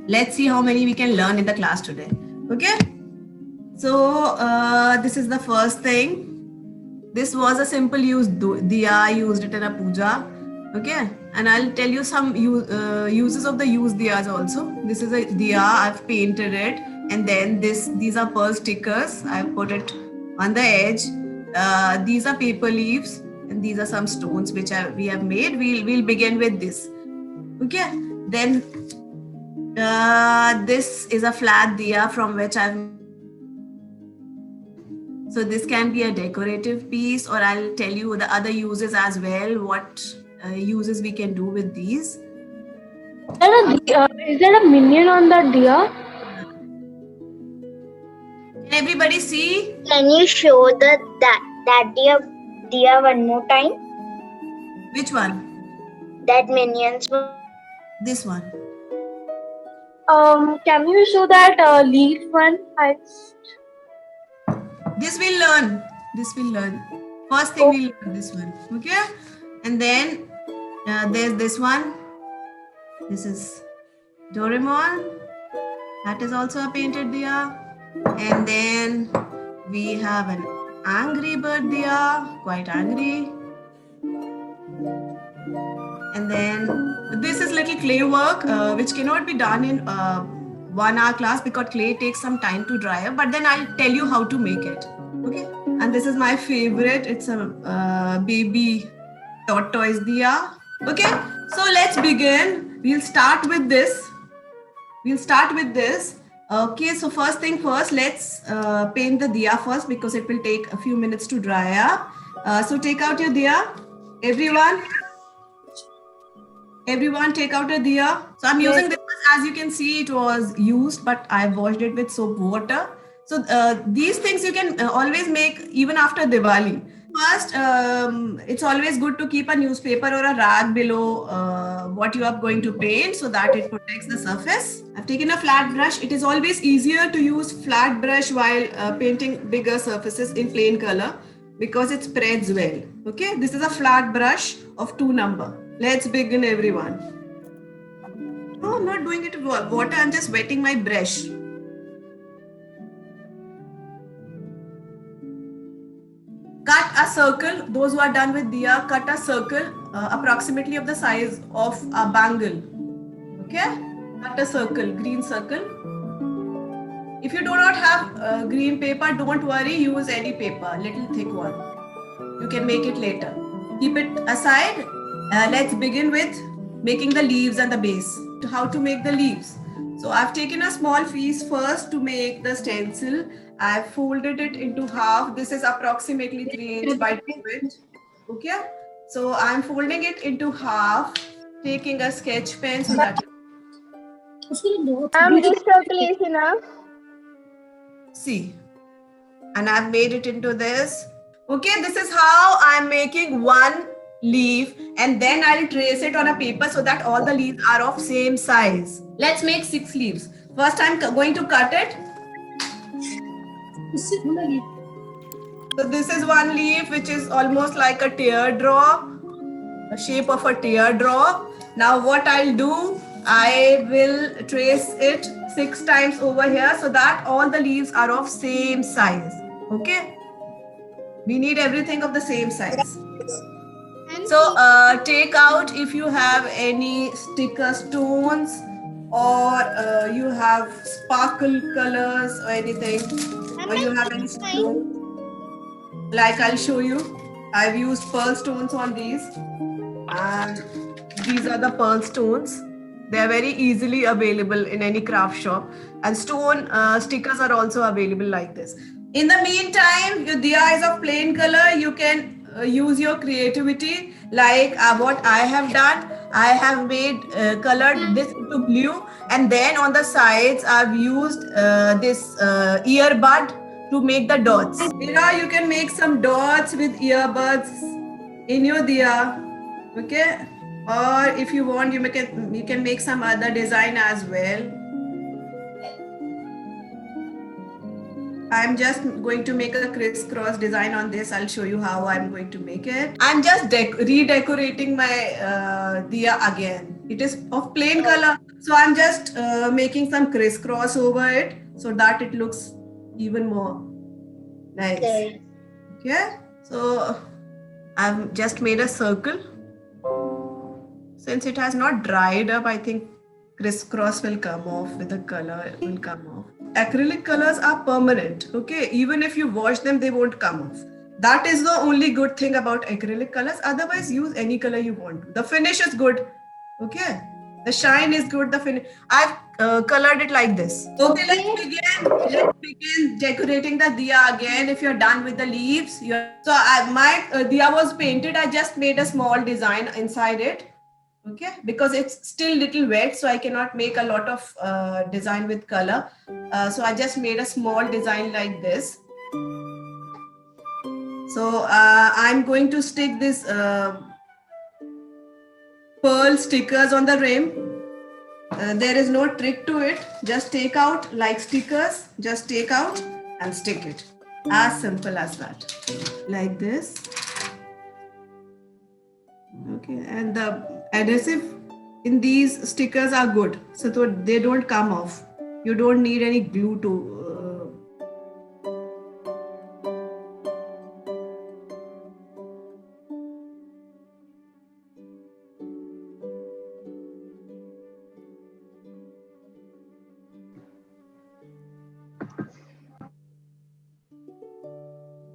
Let's see how many we can learn in the class today. Okay. So this is the first thing. This was a simple use diya. I used it in a puja. Okay, and I'll tell you some uses of the used diyas also. This is a diya. I've painted it, and then these are pearl stickers. I've put it on the edge. These are paper leaves, and these are some stones which we have made. We'll begin with this. Okay, then this is a flat diya from which I've made a design. So this can be a decorative piece, or I'll tell you the other uses as well. What uses we can do with these. Is there a minion on the deer? Can everybody see? Can you show that deer one more time? Which one? That minions one. This one. Can you show that leaf one? This will learn. This will learn. First thing we'll learn this one. Okay, and then there's this one. This is Doraemon. That is also a painted diya. And then we have an angry bird diya, quite angry. And then this is little clay work, which cannot be done in 1 hour class because clay takes some time to dry up. But then I'll tell you how to make it. Okay. And this is my favorite. It's a baby tortoise diya. Okay. So let's begin. We'll start with this. Okay, so first thing first, let's paint the diya first because it will take a few minutes to dry up. So take out your diya. Everyone take out a diya. So I'm using this, as you can see, it was used, but I washed it with soap water. So these things you can always make even after Diwali. First, it's always good to keep a newspaper or a rag below what you are going to paint so that it protects the surface. I've taken a flat brush. It is always easier to use flat brush while painting bigger surfaces in plain color because it spreads well. Okay, this is a flat brush of 2 number. Let's begin, everyone. No, I'm not doing it with water. I'm just wetting my brush. Cut a circle. Those who are done with diya, cut a circle approximately of the size of a bangle. Okay? Cut a circle, green circle. If you do not have green paper, don't worry, use any paper, little thick one. You can make it later. Keep it aside. Let's begin with making the leaves and the base. How to make the leaves. So I've taken a small piece first to make the stencil. I've folded it into half. This is approximately 3 inch by 2 inch. Okay. So I'm folding it into half, taking a sketch pen so that This circle is enough. see. And I've made it into this. Okay, this is how I'm making one leaf, and then I'll trace it on a paper so that all the leaves are of same size. Let's make 6 leaves. First, I'm going to cut it. So this is one leaf which is almost like a teardrop, a shape of a teardrop. Now what I'll do, I will trace it 6 times over here so that all the leaves are of same size. Okay. We need everything of the same size. So take out if you have any sticker stones or you have sparkle colors or anything, or you have any stone. Like I'll show you. I've used pearl stones on these, and these are the pearl stones. They are very easily available in any craft shop, and stone stickers are also available like this. In the meantime, your diya is of plain color. You can use your creativity like what I have done. I have made colored this into blue, and then on the sides I've used this earbud to make the dots. Here you can make some dots with earbuds in your diya. Okay, or if you want, you can make some other design as well. I'm just going to make a crisscross design on this. I'll show you how I'm going to make it. I'm just redecorating my diya again. It is of plain color. So I'm just making some crisscross over it so that it looks even more nice. Okay. Okay, so I've just made a circle. Since it has not dried up, I think crisscross will come off with the color, it will come off. Acrylic colors are permanent, okay? Even if you wash them, they won't come off. That is the only good thing about acrylic colors. Otherwise, use any color you want. The finish is good, okay? The shine is good, the finish. I've colored it like this. Okay, let's begin. Let's begin decorating the diya again. If you're done with the leaves, my diya was painted. I just made a small design inside it. Okay, because it's still little wet, so I cannot make a lot of design with color. So I just made a small design like this. So I'm going to stick this pearl stickers on the rim. There is no trick to it. Just take out like stickers, just take out and stick it. As simple as that. Like this. Okay, and the adhesive in these stickers are good, so they don't come off. You don't need any glue to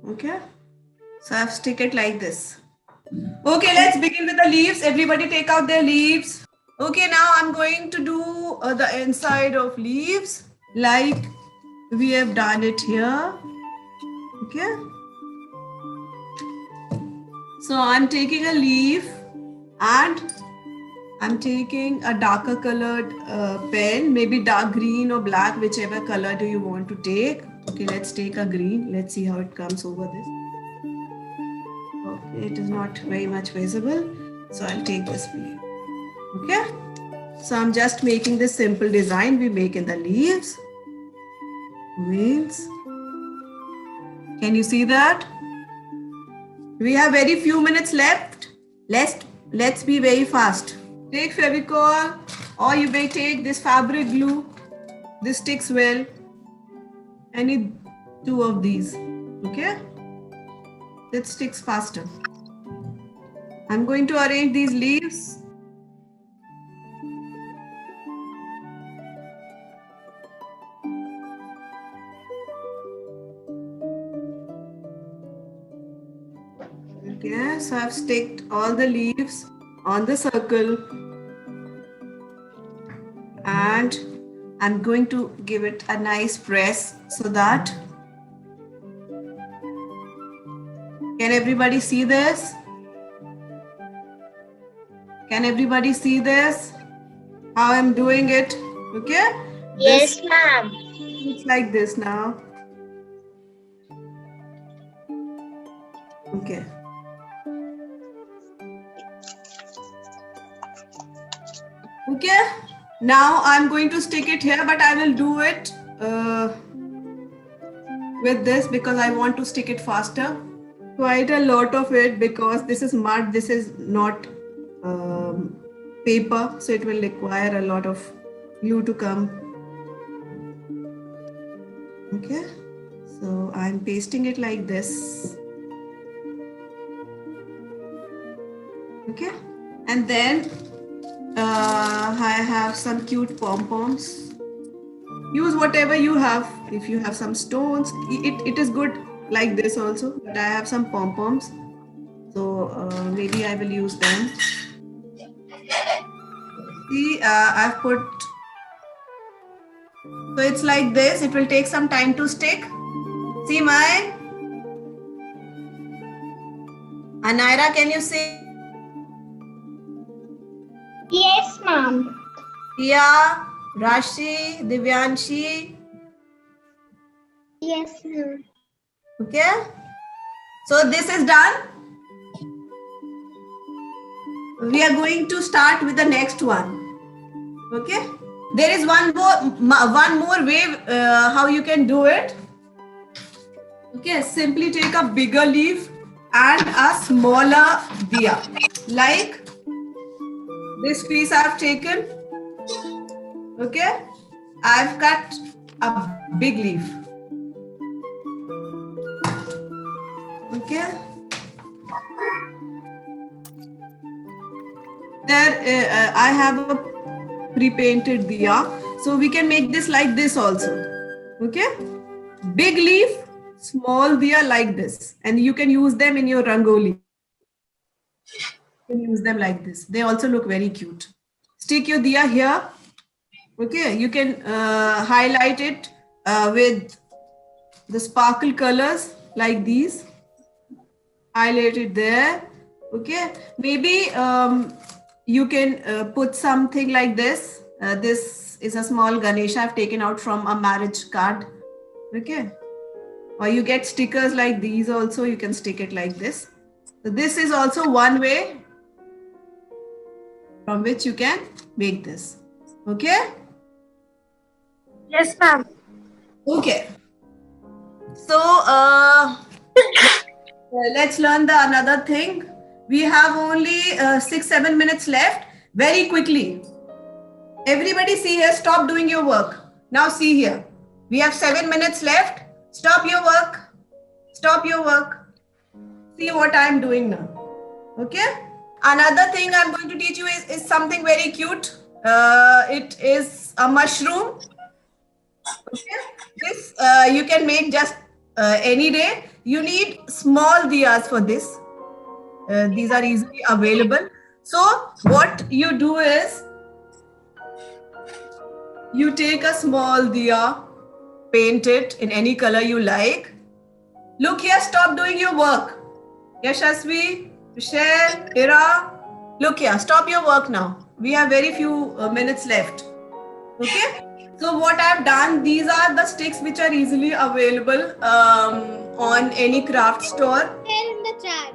okay, so I've stick it like this. Okay, let's begin with the leaves. Everybody take out their leaves. Okay, now I'm going to do the inside of leaves like we have done it here. Okay. So I'm taking a leaf and I'm taking a darker colored pen, maybe dark green or black, whichever color do you want to take. Okay, let's take a green. Let's see how it comes over this. Okay, it is not very much visible. So I'll take this leaf. Okay. So I'm just making this simple design we make in the leaves. Wings. Can you see that? We have very few minutes left. Let's be very fast. Take Fevicol, or you may take this fabric glue. This sticks well. Any two of these. Okay? That sticks faster. I'm going to arrange these leaves. Okay, so I've sticked all the leaves on the circle and I'm going to give it a nice press so that can everybody see this? Can everybody see this? How I'm doing it? Okay? Yes, ma'am. It's like this now. Okay. Okay. Now I'm going to stick it here, but I will do it with this because I want to stick it faster. Quite a lot of it because this is mud, this is not paper, so it will require a lot of glue to come. Okay, so I'm pasting it like this. Okay, and then I have some cute pom-poms. Use whatever you have. If you have some stones, it is good like this also, but I have some pom-poms, so maybe I will use them. See, I've put, so it's like this. It will take some time to stick. See my Anaira, can you see? Yes, ma'am. Priya, Rashi, Divyanshi. Yes, ma'am. Okay, so this is done. We are going to start with the next one. Okay, there is one more way how you can do it. Okay, simply take a bigger leaf and a smaller diya. Like this piece I have taken. Okay, I've cut a big leaf. Okay, there I have a pre-painted diya, so we can make this like this also. Okay, big leaf, small diya like this, and you can use them in your rangoli. You can use them like this. They also look very cute. Stick your diya here. Okay, you can highlight it with the sparkle colors like these. Highlight it there. Okay, maybe you can put something like this. This is a small Ganesha I've taken out from a marriage card. Okay, or you get stickers like these also. You can stick it like this. So this is also one way from which you can make this. Okay. Yes, ma'am. Okay. So let's learn the another thing. We have only 6-7 minutes left. Very quickly. Everybody see here, stop doing your work. Now see here. We have 7 minutes left. Stop your work. Stop your work. See what I'm doing now. Okay. Another thing I'm going to teach you is something very cute. It is a mushroom. Okay. This you can make just any day. You need small diyas for this. These are easily available. So what you do is you take a small diya, paint it in any color you like. Look here, stop doing your work. Yashasvi, Michelle, Ira, look here, stop your work now. We have very few minutes left. Okay. So what I've done, these are the sticks which are easily available on any craft store. Share in the chat.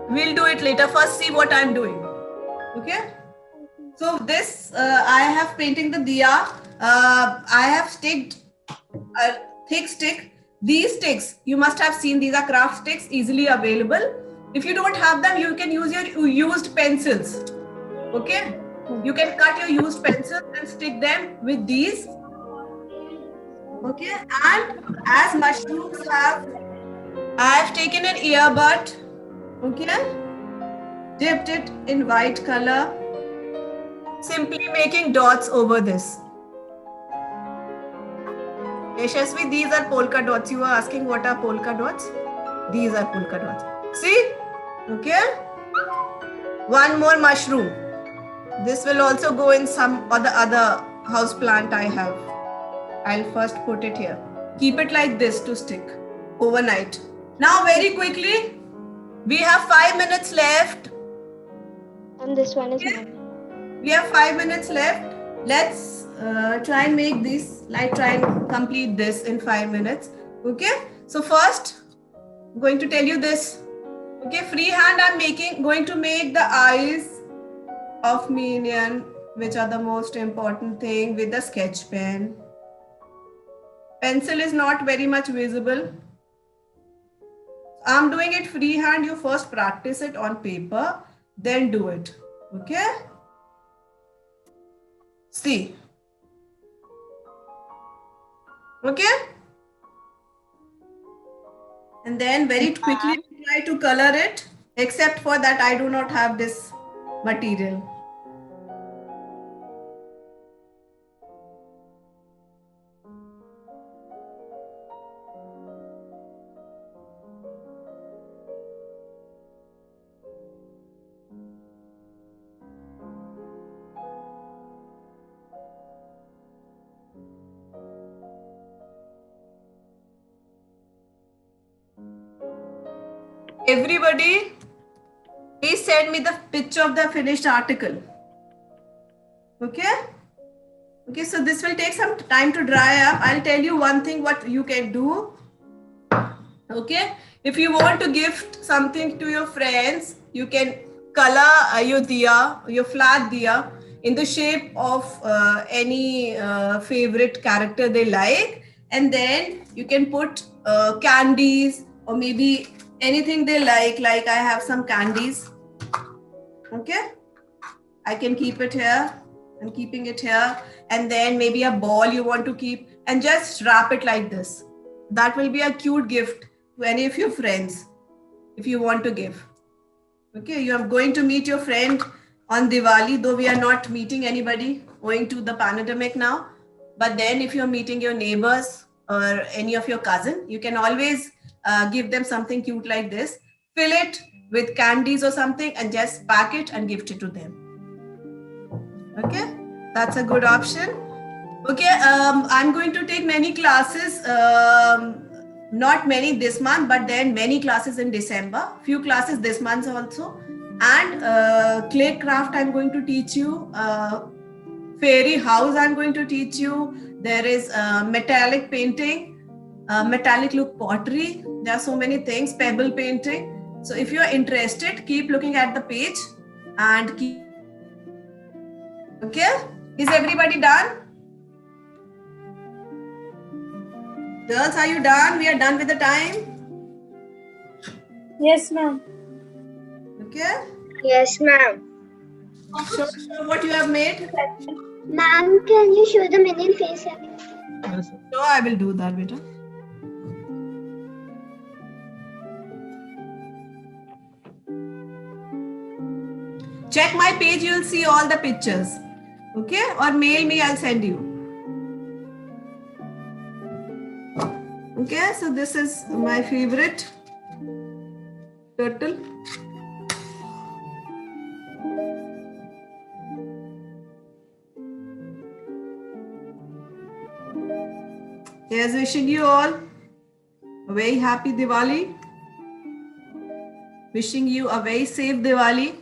We'll do it later. First, see what I'm doing. Okay. So this, I have painting the diya. I have sticked a thick stick. These sticks, you must have seen, these are craft sticks, easily available. If you don't have them, you can use your used pencils. Okay. You can cut your used pencils and stick them with these. Okay. And as mushrooms have, I have taken an earbud. Okay. Dipped it in white color. Simply making dots over this. Yashasvi, these are polka dots. You are asking what are polka dots? These are polka dots. See? Okay. One more mushroom. This will also go in some other house plant I have. I'll first put it here. Keep it like this to stick overnight. Now very quickly, we have 5 minutes left. And this one is Okay. mine. We have 5 minutes left. Let's try and make this, like try and complete this in 5 minutes. Okay. So first, I'm going to tell you this. Okay, freehand I'm going to make the eyes of minion, which are the most important thing, with the sketch pen. Pencil is not very much visible. I'm doing it freehand. You first practice it on paper, then do it. Okay. See. Okay. And then very quickly try to color it. Except for that, I do not have this material. Everybody, please send me the picture of the finished article. Okay? Okay, so this will take some time to dry up. I'll tell you one thing what you can do. Okay? If you want to gift something to your friends, you can color your diya, your flat diya, in the shape of any favorite character they like. And then you can put candies or maybe anything they like I have some candies. Okay, I can keep it here and keeping it here, and then maybe a ball you want to keep, and just wrap it like this. That will be a cute gift to any of your friends if you want to give. Okay, you are going to meet your friend on Diwali, though we are not meeting anybody owing to the pandemic now. But then if you're meeting your neighbors or any of your cousin, you can always give them something cute like this. Fill it with candies or something and just pack it and gift it to them. Okay, that's a good option. Okay, I'm going to take many classes, not many this month, but then many classes in December, few classes this month also. And clay craft I'm going to teach you, fairy house I'm going to teach you. There is metallic painting, metallic look pottery. There are so many things, pebble painting. So if you're interested, keep looking at the page and keep. Okay, is everybody done? Girls, are you done? We are done with the time. Yes, ma'am. Okay. Yes, ma'am. Show what you have made. Ma'am, can you show the minion face? So I will do that, beta. Check my page, you'll see all the pictures. Okay, or mail me, I'll send you. Okay, so this is my favorite turtle. Here's wishing you all a very happy Diwali. Wishing you a very safe Diwali.